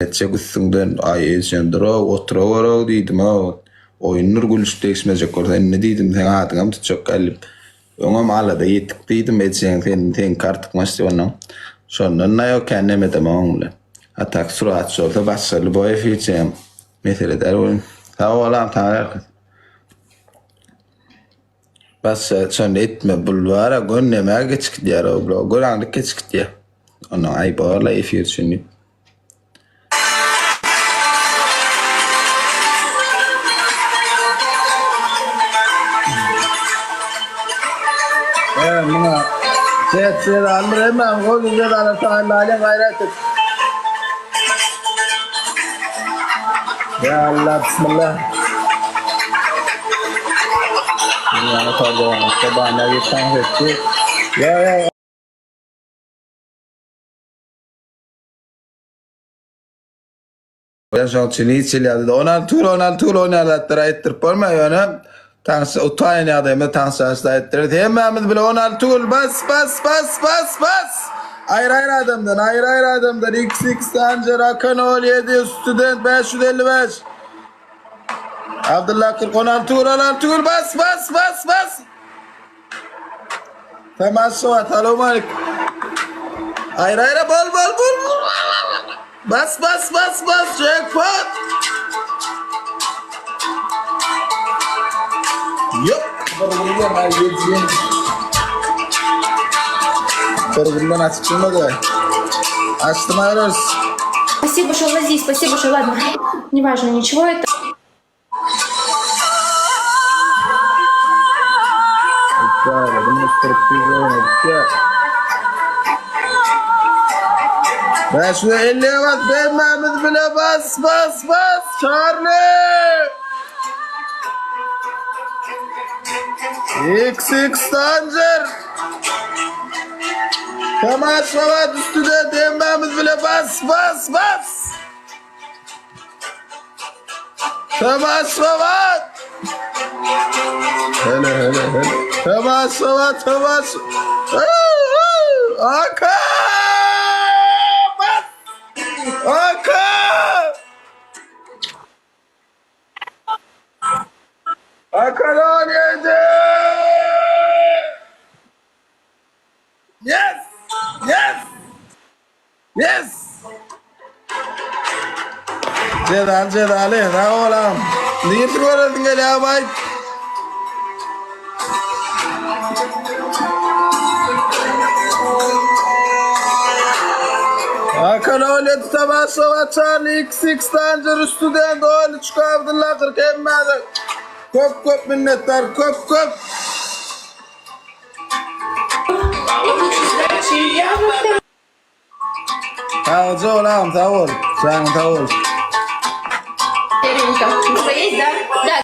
Etçe güssünden ay eşendiro oturog diýdim ha. Oyunlar gülüşdeşmejek bolsa ne diýdim sen adyňam tutjak galyp. Öňe malada ýetdik diýdim etsen sen kartyk maşdyňam. Şondan naýo kendime demem bilen. Atak surat şolda başarılı boy fiçem. Mesele der oyun. Sağ olam taňar. Bas şonda etme bulvara gönneme geçik diýer o blog. Göranlyk geçik diýer. Onu ay barla efir şunu. Mına set alır hemen o güzel alatan hale gayret et. Ya Allah bismillah. Yani tabii sabahına yatan etti. Ya. Ben şu an çili 16 oynarlar ettirip olma yani. Tansı utayını adamı tansı ettirir. Hemimiz bile 16 bas. Ayır adamdan XX Tancer Hakan Oğlu 7 student 555. Abdullah 40 16 bas. Tamam suat alo malik. Ayır bol. Bas jackpot. Yok. Торгундан açıklamadı. Açtım ayırırız. Спасибо, что вы здесь, спасибо, что ладно. Неважно, ничего это. Ben şu 50'ye bas, ben Mehmet bile bas. Charlie. XX Tancer. Tamam şovat üstüne dememiz bile bas. Tamam şovat. Hele. Tamam şovat. Aka. Bas. Aka. Akalan yedi. Yes. Cedali, ne oğlum? Niye öğrendin gel ya bay? Hakan öyle tutamazsa Charlie XX Tancer student oğlu çıkardılar 40 emmedi. Kop minnettar kop. Sağ ol, sağ ol. Уже есть, да? Да.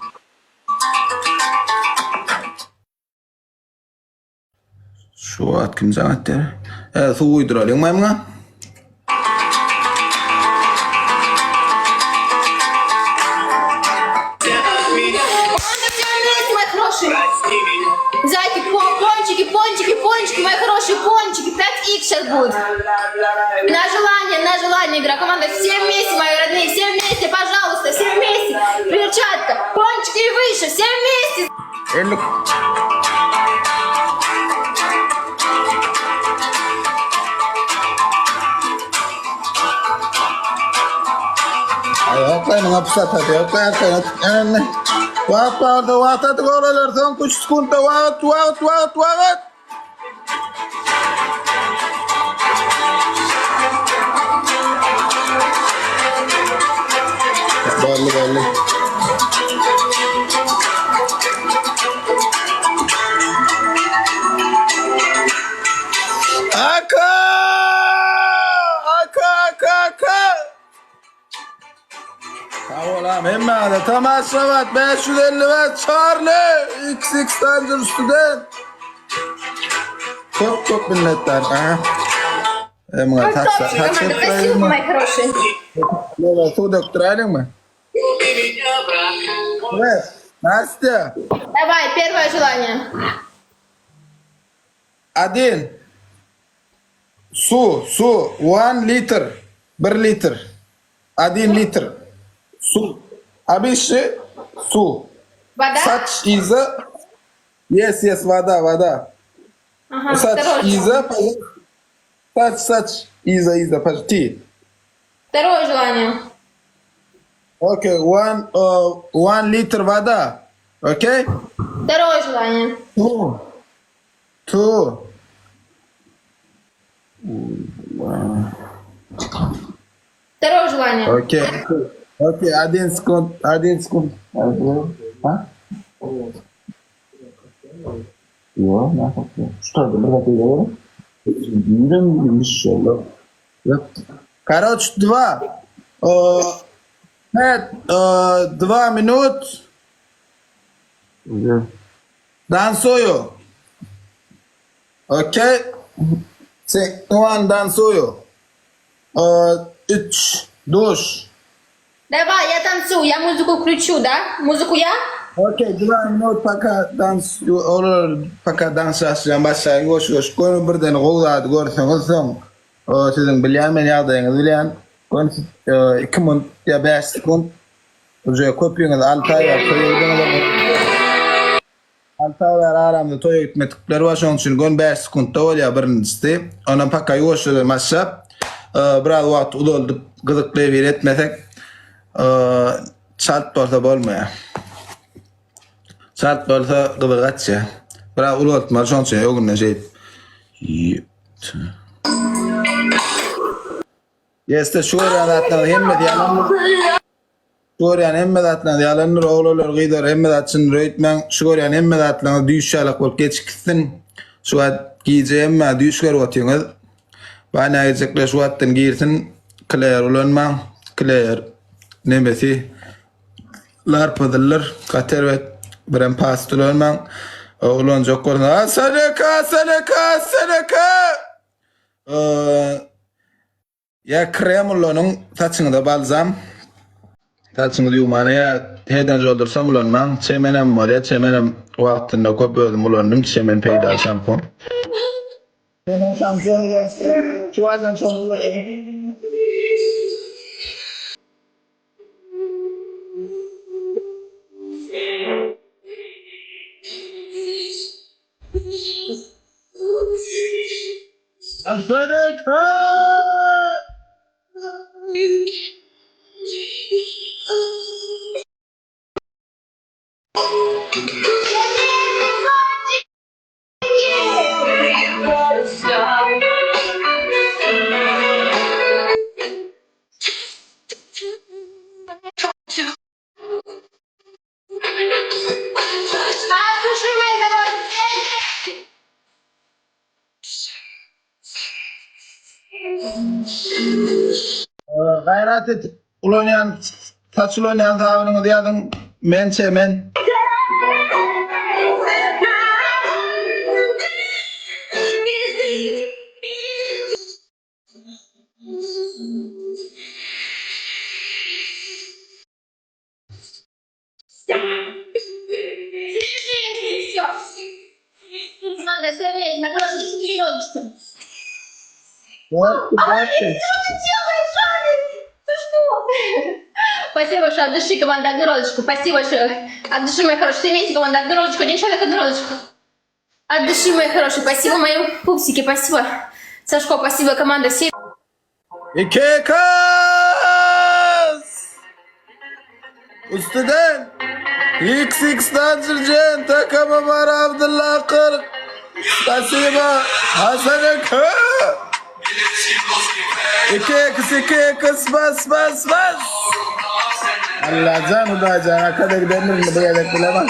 Şu at kim zannetter? Su uyduralım mı emine? Зайки, пончики, мои хорошие пончики. 5х сейчас будет. На желание игра. Команда, все вместе, мои родные, все вместе, пожалуйста, все вместе. Перчатка, пончики и выше, все вместе. Ayaklarını hapsat hadi. Ayaklarını. Vaat oralar son kuş sıkıntı. Vaat. Belli. Aka. Oğlum hemen tamam şavat 550 ve Charlie XX Tancer student. Çok minnettar. Hemen taksa. Спасибо, мои хорошие. Lola su döktürelim mi? Evet. Настя. Давай, первое желание. Один. Su. 1 liter. 1 liter. 1 litr. Su. Обещи su. Вода? Сач иза. Yes, вода. Ага, Сач второе. иза, пожалуйста. Сач иза, пожалуйста. Ти. Второе желание. Окей, 1 литр вода. Окей? Второе желание. Two. Второе желание. Окей, 1 секунд. А? Что это, брат, короче, 2 минут. Танцую. Окей? Танцую. 3 душ. Давай, я танцую, я музыку включу, да? Музыку я? Окей, 2 минут пока danslaşacağım başlayın. Koş. Koyun birden qoğladı görseniz soň. Sizin bilýän men ýagdaýyňyzy bilýän. Koyun 2 minut ya 5 sekund. Uje köpüňiz 6 ay var. Aramda toýa gitmedikleri var. Şoň üçin koyun 5 sekundda bolýar birincisi. Ondan paka ýoşular başlap. Biraz wagt ululdyp gyzykly bir etmesek çalt bolsa bolmaýar. Çalt bolsa gyzygaçça. Biraz ulultma şoň üçin ýogunda şey. Yeste şuran atlan hemme diýanlar. Şuran hemme atlan diýanlar oglanlar gyýdar hemme atçyn röýtmen şuran hemme atlan düýşalyk bolup geçiksin. Şu at giýje hemme düýşger otýaňyz. Bana ejekler şu atdan giýirsin. Kler ulanma. Kler nemesi. Lar padyllar gater we biren pastulanma. Ulan jokkorna sadaka. Ya krem ulanyň saçyňda balzam. Saçyňy ýumana heden joldursam ulanmaň. Çemenem bolýar, çemenem wagtynda köp özüm ulandym, çemen peýda şampun. Şu azdan sonra gayret et. Ulanyan, saç ulanyan tabirini diýadın. Men çemen. Спасибо, что от души команда однородочку. Спасибо, что от души, мои хорошие. Все вместе команда однородочку. Один человек однородочку. От души, мои хорошие. Спасибо, мои пупсики. Спасибо. Сашко, спасибо, команда. Все. İki kız. Üstüden XX Dancercan takımı var Abdullah Kırk. Spasiba Hasan Akı. İki kız bas. Allah canı da cana kadar gidenler mi diyerek bilemem.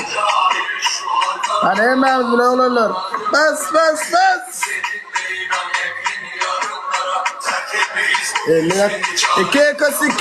Hani hemen bile olurlar. Bas. İki kız